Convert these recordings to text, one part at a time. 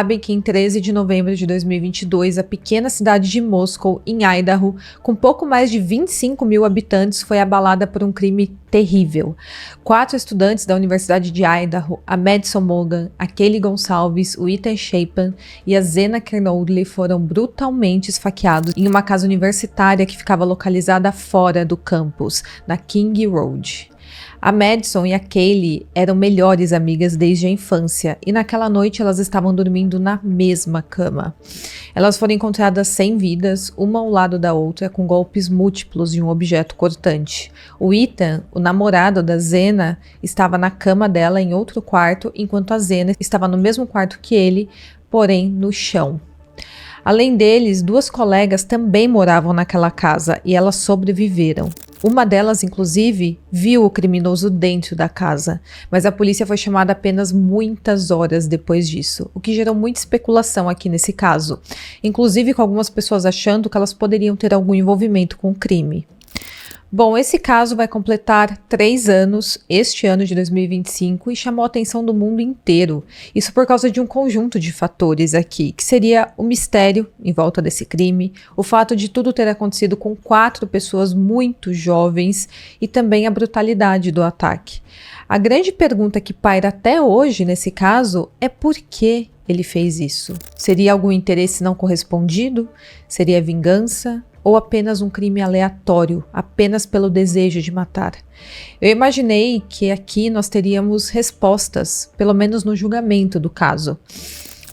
Sabe que em 13 de novembro de 2022, a pequena cidade de Moscow, em Idaho, com pouco mais de 25 mil habitantes, foi abalada por um crime terrível. 4 estudantes da Universidade de Idaho, a Madison Mogen, a Kaylee Goncalves, o Ethan Chapin e a Zena Kernodle foram brutalmente esfaqueados em uma casa universitária que ficava localizada fora do campus, na King Road. A Madison e a Kaylee eram melhores amigas desde a infância e naquela noite elas estavam dormindo na mesma cama. Elas foram encontradas sem vidas, uma ao lado da outra, com golpes múltiplos de um objeto cortante. O Ethan, o namorado da Zena, estava na cama dela em outro quarto, enquanto a Zena estava no mesmo quarto que ele, porém no chão. Além deles, 2 colegas também moravam naquela casa e elas sobreviveram. Uma delas, inclusive, viu o criminoso dentro da casa, mas a polícia foi chamada apenas muitas horas depois disso, o que gerou muita especulação aqui nesse caso, inclusive com algumas pessoas achando que elas poderiam ter algum envolvimento com o crime. Bom, esse caso vai completar 3 anos este ano de 2025 e chamou a atenção do mundo inteiro. Isso por causa de um conjunto de fatores aqui, que seria o mistério em volta desse crime, o fato de tudo ter acontecido com 4 pessoas muito jovens e também a brutalidade do ataque. A grande pergunta que paira até hoje nesse caso é por que ele fez isso? Seria algum interesse não correspondido? Seria vingança? Ou apenas um crime aleatório, apenas pelo desejo de matar? Eu imaginei que aqui nós teríamos respostas, pelo menos no julgamento do caso.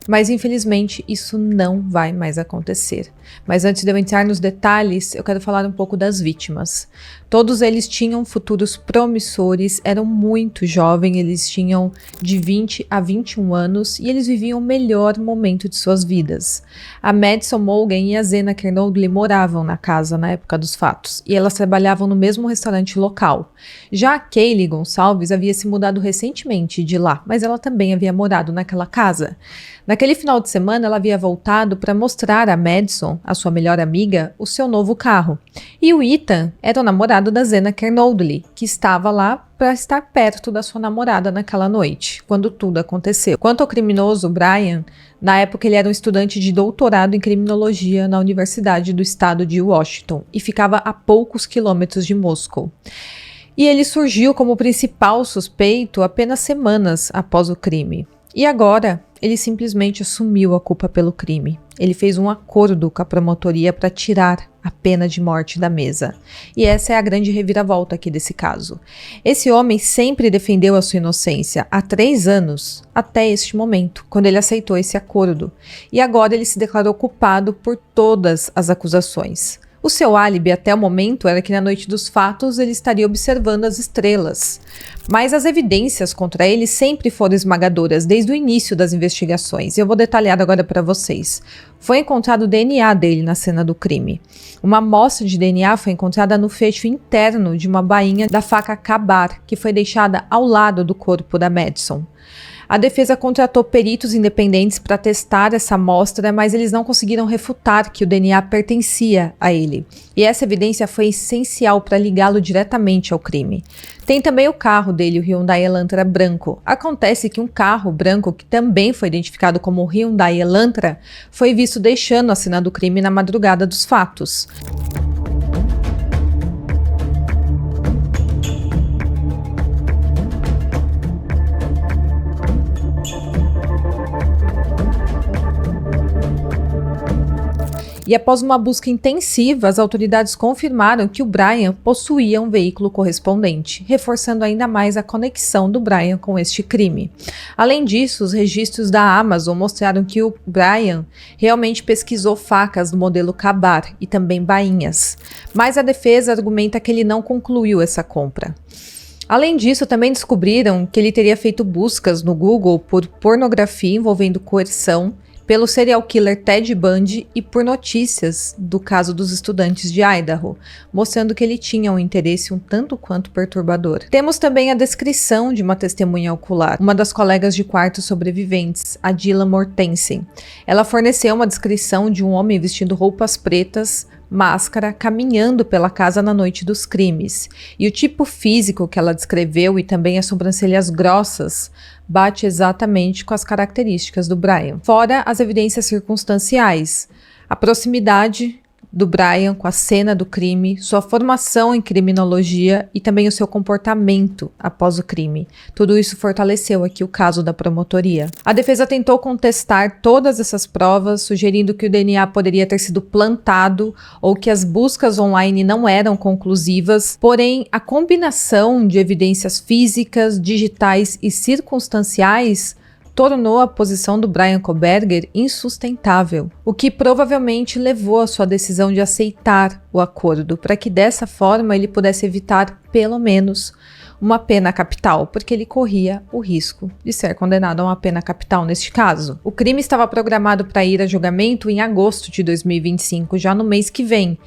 Mas infelizmente isso não vai mais acontecer. Mas antes de eu entrar nos detalhes, eu quero falar um pouco das vítimas. Todos eles tinham futuros promissores, eram muito jovens, eles tinham de 20 a 21 anos e eles viviam o melhor momento de suas vidas. A Madison Mogen e a Zena Kernodle moravam na casa na época dos fatos e elas trabalhavam no mesmo restaurante local. Já a Kaylee Goncalves havia se mudado recentemente de lá, mas ela também havia morado naquela casa. Naquele final de semana, ela havia voltado para mostrar a Madison, a sua melhor amiga, o seu novo carro. E o Ethan era o namorado da Zena Kernodle, que estava lá para estar perto da sua namorada naquela noite, quando tudo aconteceu. Quanto ao criminoso, Brian, na época ele era um estudante de doutorado em criminologia na Universidade do Estado de Washington e ficava a poucos quilômetros de Moscou. E ele surgiu como principal suspeito apenas semanas após o crime. E agora, ele simplesmente assumiu a culpa pelo crime. Ele fez um acordo com a promotoria para tirar a pena de morte da mesa. E essa é a grande reviravolta aqui desse caso. Esse homem sempre defendeu a sua inocência há 3 anos, até este momento, quando ele aceitou esse acordo. E agora ele se declarou culpado por todas as acusações. O seu álibi até o momento era que na noite dos fatos ele estaria observando as estrelas. Mas as evidências contra ele sempre foram esmagadoras desde o início das investigações. E eu vou detalhar agora para vocês. Foi encontrado o DNA dele na cena do crime. Uma amostra de DNA foi encontrada no fecho interno de uma bainha da faca Ka-Bar, que foi deixada ao lado do corpo da Madison. A defesa contratou peritos independentes para testar essa amostra, mas eles não conseguiram refutar que o DNA pertencia a ele. E essa evidência foi essencial para ligá-lo diretamente ao crime. Tem também o carro dele, o Hyundai Elantra branco. Acontece que um carro branco, que também foi identificado como Hyundai Elantra, foi visto deixando a cena do crime na madrugada dos fatos. E após uma busca intensiva, as autoridades confirmaram que o Brian possuía um veículo correspondente, reforçando ainda mais a conexão do Brian com este crime. Além disso, os registros da Amazon mostraram que o Brian realmente pesquisou facas do modelo Ka-Bar e também bainhas, mas a defesa argumenta que ele não concluiu essa compra. Além disso, também descobriram que ele teria feito buscas no Google por pornografia envolvendo coerção, pelo serial killer Ted Bundy e por notícias do caso dos estudantes de Idaho, mostrando que ele tinha um interesse um tanto quanto perturbador. Temos também a descrição de uma testemunha ocular, uma das colegas de quarto sobreviventes, a Dylan Mortensen. Ela forneceu uma descrição de um homem vestindo roupas pretas, máscara, caminhando pela casa na noite dos crimes. E o tipo físico que ela descreveu e também as sobrancelhas grossas bate exatamente com as características do Brian. Fora as evidências circunstanciais, a proximidade do Brian com a cena do crime, sua formação em criminologia e também o seu comportamento após o crime. Tudo isso fortaleceu aqui o caso da promotoria. A defesa tentou contestar todas essas provas, sugerindo que o DNA poderia ter sido plantado ou que as buscas online não eram conclusivas, porém a combinação de evidências físicas, digitais e circunstanciais tornou a posição do Bryan Kohberger insustentável, o que provavelmente levou à sua decisão de aceitar o acordo, para que dessa forma ele pudesse evitar, pelo menos, uma pena capital, porque ele corria o risco de ser condenado a uma pena capital neste caso. O crime estava programado para ir a julgamento em agosto de 2025, já no mês que vem,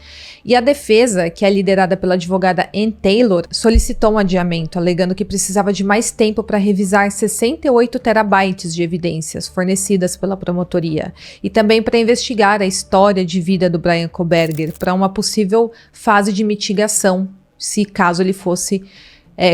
e a defesa, que é liderada pela advogada Ann Taylor, solicitou um adiamento, alegando que precisava de mais tempo para revisar 68 terabytes de evidências fornecidas pela promotoria e também para investigar a história de vida do Bryan Kohberger para uma possível fase de mitigação, se caso ele fosse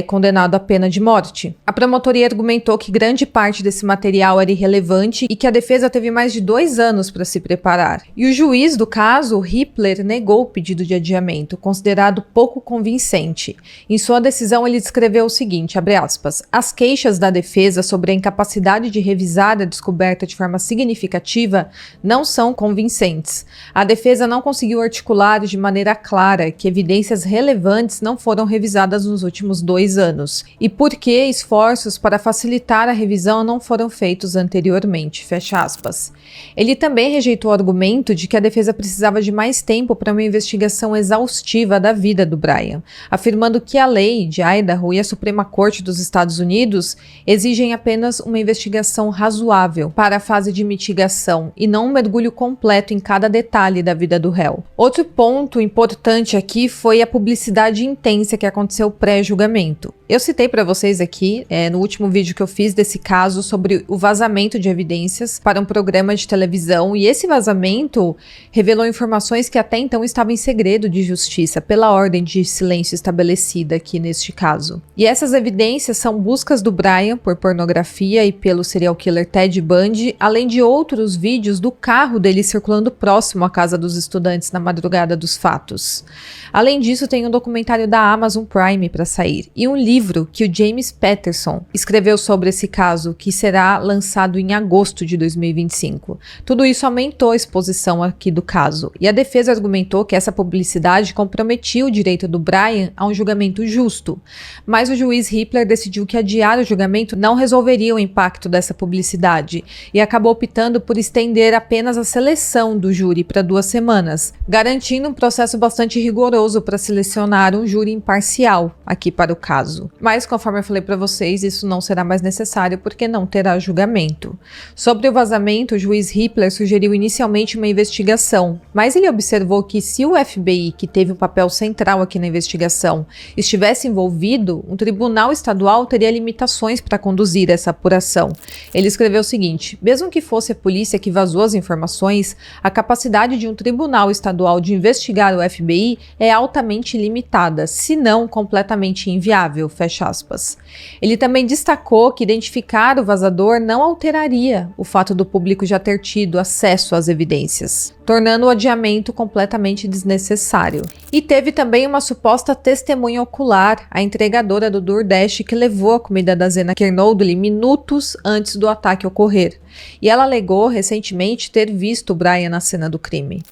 condenado à pena de morte. A promotoria argumentou que grande parte desse material era irrelevante e que a defesa teve mais de 2 anos para se preparar. E o juiz do caso, Hippler, negou o pedido de adiamento, considerado pouco convincente. Em sua decisão, ele descreveu o seguinte, abre aspas, as queixas da defesa sobre a incapacidade de revisar a descoberta de forma significativa não são convincentes. A defesa não conseguiu articular de maneira clara que evidências relevantes não foram revisadas nos últimos 2 anos, e por que esforços para facilitar a revisão não foram feitos anteriormente, fecha aspas. Ele também rejeitou o argumento de que a defesa precisava de mais tempo para uma investigação exaustiva da vida do Brian, afirmando que a lei de Idaho e a Suprema Corte dos Estados Unidos exigem apenas uma investigação razoável para a fase de mitigação e não um mergulho completo em cada detalhe da vida do réu. Outro ponto importante aqui foi a publicidade intensa que aconteceu pré-julgamento. Eu citei para vocês aqui, no último vídeo que eu fiz desse caso, sobre o vazamento de evidências para um programa de televisão, e esse vazamento revelou informações que até então estavam em segredo de justiça, pela ordem de silêncio estabelecida aqui neste caso. E essas evidências são buscas do Brian por pornografia e pelo serial killer Ted Bundy, além de outros vídeos do carro dele circulando próximo à casa dos estudantes na madrugada dos fatos. Além disso, tem um documentário da Amazon Prime para sair, e um livro que o James Patterson escreveu sobre esse caso, que será lançado em agosto de 2025. Tudo isso aumentou a exposição aqui do caso, e a defesa argumentou que essa publicidade comprometia o direito do Brian a um julgamento justo, mas o juiz Hippler decidiu que adiar o julgamento não resolveria o impacto dessa publicidade, e acabou optando por estender apenas a seleção do júri para 2 semanas, garantindo um processo bastante rigoroso para selecionar um júri imparcial aqui para o caso. Mas, conforme eu falei para vocês, isso não será mais necessário porque não terá julgamento. Sobre o vazamento, o juiz Hippler sugeriu inicialmente uma investigação, mas ele observou que se o FBI, que teve um papel central aqui na investigação, estivesse envolvido, um tribunal estadual teria limitações para conduzir essa apuração. Ele escreveu o seguinte, mesmo que fosse a polícia que vazou as informações, a capacidade de um tribunal estadual de investigar o FBI é altamente limitada, se não completamente inviável, fecha aspas. Ele também destacou que identificar o vazador não alteraria o fato do público já ter tido acesso às evidências, tornando o adiamento completamente desnecessário. E teve também uma suposta testemunha ocular, a entregadora do DoorDash que levou a comida da Zena Kernodle minutos antes do ataque ocorrer. E ela alegou recentemente ter visto o Brian na cena do crime.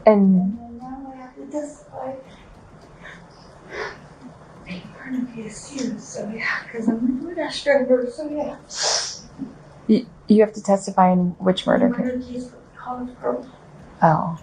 And you have to testify in which murder case? Oh.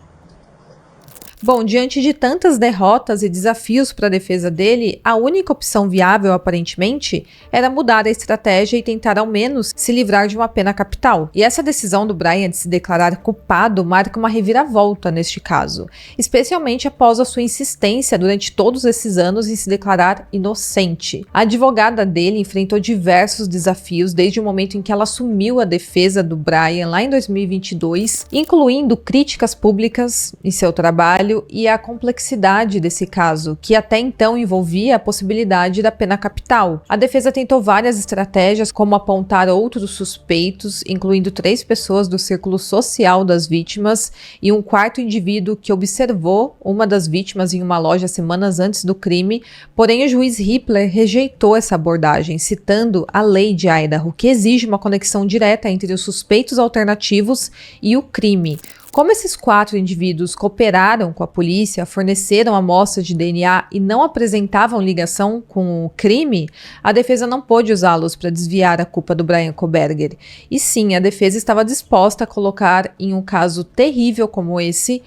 Bom, diante de tantas derrotas e desafios para a defesa dele, a única opção viável, aparentemente, era mudar a estratégia e tentar ao menos se livrar de uma pena capital. E essa decisão do Brian de se declarar culpado marca uma reviravolta neste caso, especialmente após a sua insistência durante todos esses anos em se declarar inocente. A advogada dele enfrentou diversos desafios desde o momento em que ela assumiu a defesa do Brian lá em 2022, incluindo críticas públicas em seu trabalho, cenário e a complexidade desse caso, que até então envolvia a possibilidade da pena capital. A defesa tentou várias estratégias, como apontar outros suspeitos, incluindo 3 pessoas do círculo social das vítimas e um quarto indivíduo que observou uma das vítimas em uma loja semanas antes do crime, porém o juiz Hippler rejeitou essa abordagem, citando a lei de Idaho, que exige uma conexão direta entre os suspeitos alternativos e o crime. Como esses 4 indivíduos cooperaram com a polícia, forneceram amostras de DNA e não apresentavam ligação com o crime, a defesa não pôde usá-los para desviar a culpa do Bryan Kohberger. E sim, a defesa estava disposta a colocar em um caso terrível como esse,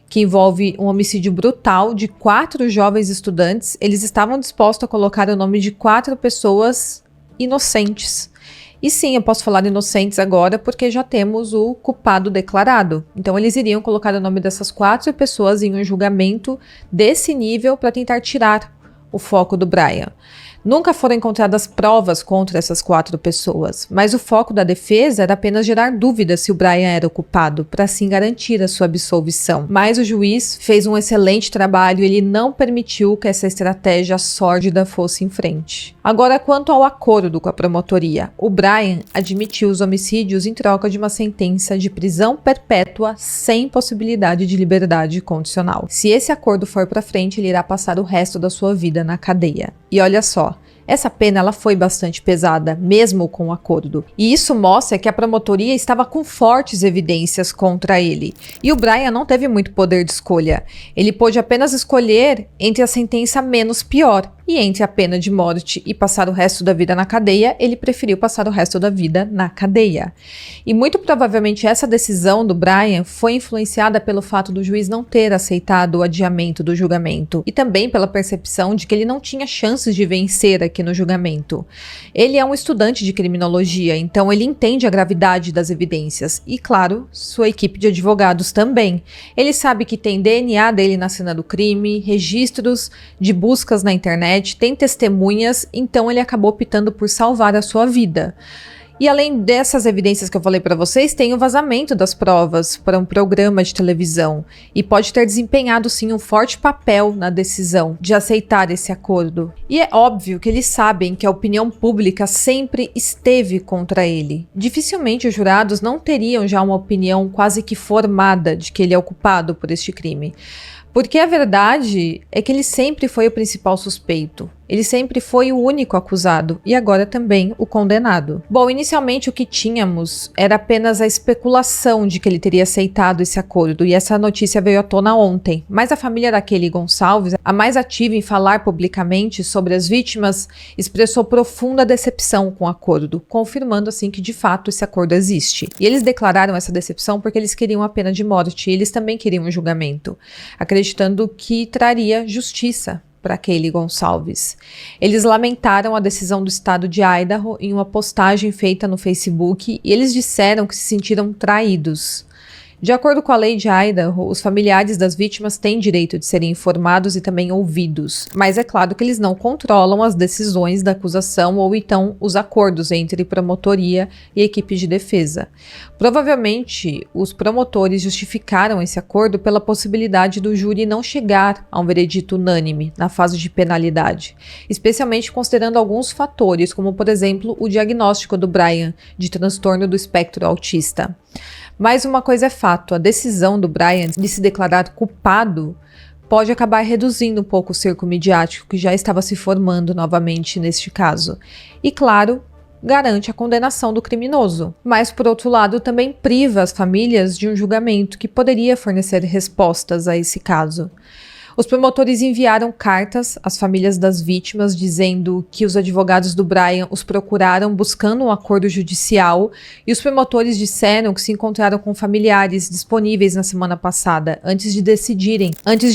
que envolve um homicídio brutal de 4 jovens estudantes, eles estavam dispostos a colocar o nome de 4 pessoas inocentes. E sim, eu posso falar inocentes agora porque já temos o culpado declarado. Então eles iriam colocar o nome dessas 4 pessoas em um julgamento desse nível para tentar tirar o foco do Bryan. Nunca foram encontradas provas contra essas 4 pessoas, mas o foco da defesa era apenas gerar dúvidas se o Bryan era o culpado, para assim garantir a sua absolvição. Mas o juiz fez um excelente trabalho e ele não permitiu que essa estratégia sórdida fosse em frente. Agora, quanto ao acordo com a promotoria, o Bryan admitiu os homicídios em troca de uma sentença de prisão perpétua sem possibilidade de liberdade condicional. Se esse acordo for para frente, ele irá passar o resto da sua vida na cadeia. E olha só, essa pena ela foi bastante pesada, mesmo com o acordo. E isso mostra que a promotoria estava com fortes evidências contra ele. E o Bryan não teve muito poder de escolha. Ele pôde apenas escolher entre a sentença menos pior. E entre a pena de morte e passar o resto da vida na cadeia, ele preferiu passar o resto da vida na cadeia. E muito provavelmente essa decisão do Bryan foi influenciada pelo fato do juiz não ter aceitado o adiamento do julgamento e também pela percepção de que ele não tinha chances de vencer aqui no julgamento. Ele é um estudante de criminologia, então ele entende a gravidade das evidências e, claro, sua equipe de advogados também. Ele sabe que tem DNA dele na cena do crime, registros de buscas na internet, tem testemunhas, então ele acabou optando por salvar a sua vida. E além dessas evidências que eu falei para vocês, tem o vazamento das provas para um programa de televisão e pode ter desempenhado sim um forte papel na decisão de aceitar esse acordo. E é óbvio que eles sabem que a opinião pública sempre esteve contra ele. Dificilmente os jurados não teriam já uma opinião quase que formada de que ele é o culpado por este crime. Porque a verdade é que ele sempre foi o principal suspeito. Ele sempre foi o único acusado e agora também o condenado. Bom, inicialmente o que tínhamos era apenas a especulação de que ele teria aceitado esse acordo e essa notícia veio à tona ontem. Mas a família da Kelly Gonçalves, a mais ativa em falar publicamente sobre as vítimas, expressou profunda decepção com o acordo, confirmando assim que de fato esse acordo existe. E eles declararam essa decepção porque eles queriam a pena de morte e eles também queriam um julgamento, acreditando que traria justiça para Kelly Gonçalves. Eles lamentaram a decisão do estado de Idaho em uma postagem feita no Facebook e eles disseram que se sentiram traídos. De acordo com a lei de Idaho, os familiares das vítimas têm direito de serem informados e também ouvidos, mas é claro que eles não controlam as decisões da acusação ou então os acordos entre promotoria e equipe de defesa. Provavelmente, os promotores justificaram esse acordo pela possibilidade do júri não chegar a um veredito unânime na fase de penalidade, especialmente considerando alguns fatores, como por exemplo o diagnóstico do Bryan de transtorno do espectro autista. Mas uma coisa é fato, a decisão do Bryan de se declarar culpado pode acabar reduzindo um pouco o cerco midiático que já estava se formando novamente neste caso. E claro, garante a condenação do criminoso. Mas, por outro lado, também priva as famílias de um julgamento que poderia fornecer respostas a esse caso. Os promotores enviaram cartas às famílias das vítimas dizendo que os advogados do Bryan os procuraram buscando um acordo judicial e os promotores disseram que se encontraram com familiares disponíveis na semana passada antes de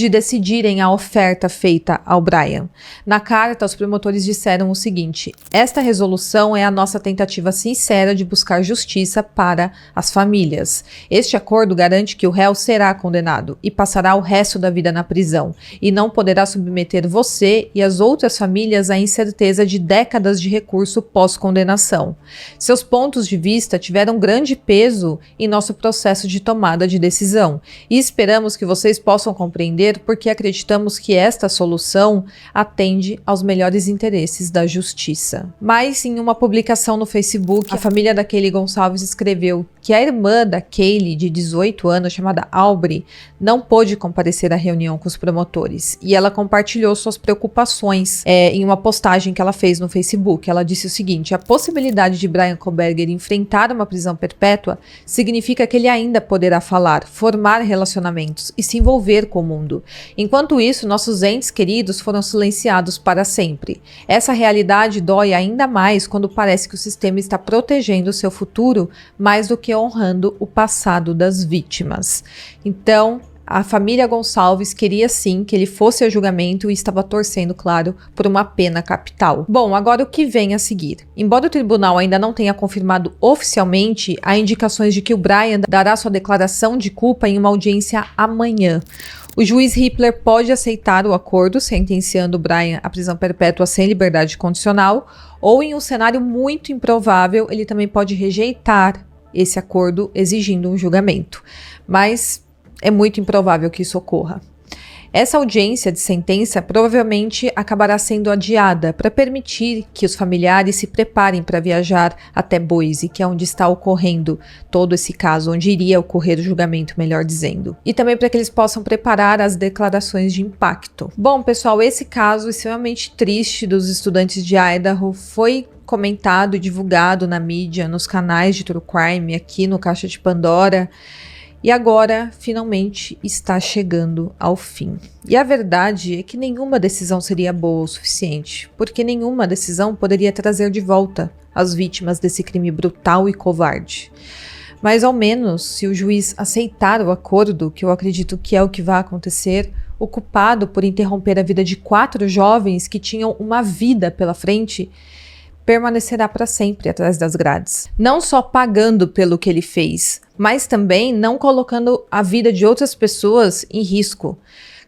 decidirem a oferta feita ao Bryan. Na carta, os promotores disseram o seguinte: esta resolução é a nossa tentativa sincera de buscar justiça para as famílias. Este acordo garante que o réu será condenado e passará o resto da vida na prisão. condenação e não poderá submeter você e as outras famílias à incerteza de décadas de recurso pós-condenação. Seus pontos de vista tiveram grande peso em nosso processo de tomada de decisão e esperamos que vocês possam compreender porque acreditamos que esta solução atende aos melhores interesses da justiça. Mas em uma publicação no Facebook, a família da Kaylee Gonçalves escreveu que a irmã da Kaylee, de 18 anos, chamada Aubrey, não pôde comparecer à reunião com os promotores e ela compartilhou suas preocupações em uma postagem que ela fez no Facebook. Ela disse o seguinte: a possibilidade de Bryan Kohberger enfrentar uma prisão perpétua significa que ele ainda poderá falar, formar relacionamentos e se envolver com o mundo. Enquanto isso, nossos entes queridos foram silenciados para sempre. Essa realidade dói ainda mais quando parece que o sistema está protegendo o seu futuro mais do que honrando o passado das vítimas. Então, a família Gonçalves queria sim que ele fosse a julgamento e estava torcendo, claro, por uma pena capital. Bom, agora o que vem a seguir? Embora o tribunal ainda não tenha confirmado oficialmente, há indicações de que o Bryan dará sua declaração de culpa em uma audiência amanhã. O juiz Hippler pode aceitar o acordo, sentenciando o Bryan à prisão perpétua sem liberdade condicional, ou em um cenário muito improvável, ele também pode rejeitar esse acordo exigindo um julgamento. Mas é muito improvável que isso ocorra. Essa audiência de sentença provavelmente acabará sendo adiada para permitir que os familiares se preparem para viajar até Boise, que é onde está ocorrendo todo esse caso, onde iria ocorrer o julgamento, melhor dizendo. E também para que eles possam preparar as declarações de impacto. Bom, pessoal, esse caso extremamente triste dos estudantes de Idaho foi comentado e divulgado na mídia, nos canais de True Crime, aqui no Caixa de Pandora. E agora, finalmente, está chegando ao fim. E a verdade é que nenhuma decisão seria boa o suficiente, porque nenhuma decisão poderia trazer de volta as vítimas desse crime brutal e covarde. Mas ao menos, se o juiz aceitar o acordo, que eu acredito que é o que vai acontecer, o culpado por interromper a vida de 4 jovens que tinham uma vida pela frente permanecerá para sempre atrás das grades. Não só pagando pelo que ele fez, mas também não colocando a vida de outras pessoas em risco.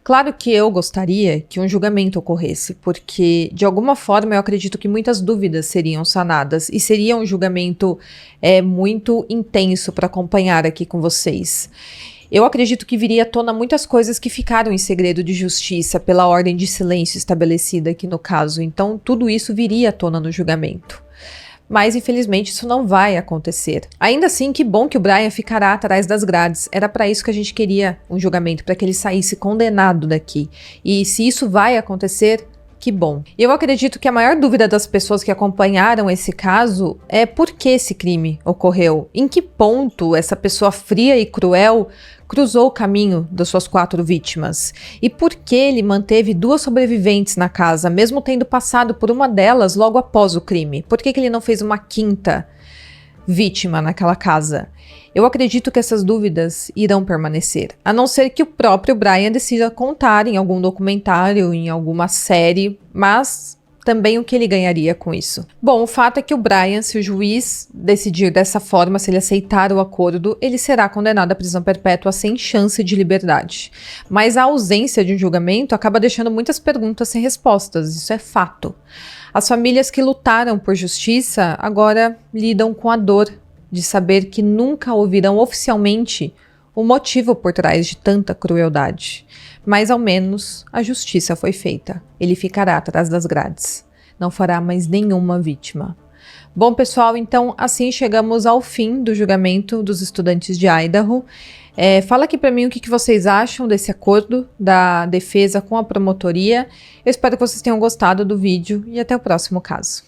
Claro que eu gostaria que um julgamento ocorresse, porque de alguma forma eu acredito que muitas dúvidas seriam sanadas e seria um julgamento muito intenso para acompanhar aqui com vocês. Eu acredito que viria à tona muitas coisas que ficaram em segredo de justiça pela ordem de silêncio estabelecida aqui no caso, então tudo isso viria à tona no julgamento. Mas infelizmente isso não vai acontecer. Ainda assim, que bom que o Bryan ficará atrás das grades. Era para isso que a gente queria um julgamento, para que ele saísse condenado daqui. E se isso vai acontecer, que bom. Eu acredito que a maior dúvida das pessoas que acompanharam esse caso é por que esse crime ocorreu. Em que ponto essa pessoa fria e cruel cruzou o caminho das suas 4 vítimas? E por que ele manteve 2 sobreviventes na casa, mesmo tendo passado por uma delas logo após o crime? Por que ele não fez uma 5ª vítima naquela casa? Eu acredito que essas dúvidas irão permanecer, a não ser que o próprio Bryan decida contar em algum documentário, em alguma série, mas também o que ele ganharia com isso. Bom, o fato é que o Bryan, se o juiz decidir dessa forma, se ele aceitar o acordo, ele será condenado à prisão perpétua sem chance de liberdade. Mas a ausência de um julgamento acaba deixando muitas perguntas sem respostas, isso é fato. As famílias que lutaram por justiça agora lidam com a dor de saber que nunca ouvirão oficialmente o motivo por trás de tanta crueldade. Mas ao menos a justiça foi feita. Ele ficará atrás das grades. Não fará mais nenhuma vítima. Bom, pessoal, então assim chegamos ao fim do julgamento dos estudantes de Idaho. Fala aqui para mim o que vocês acham desse acordo da defesa com a promotoria. Eu espero que vocês tenham gostado do vídeo e até o próximo caso.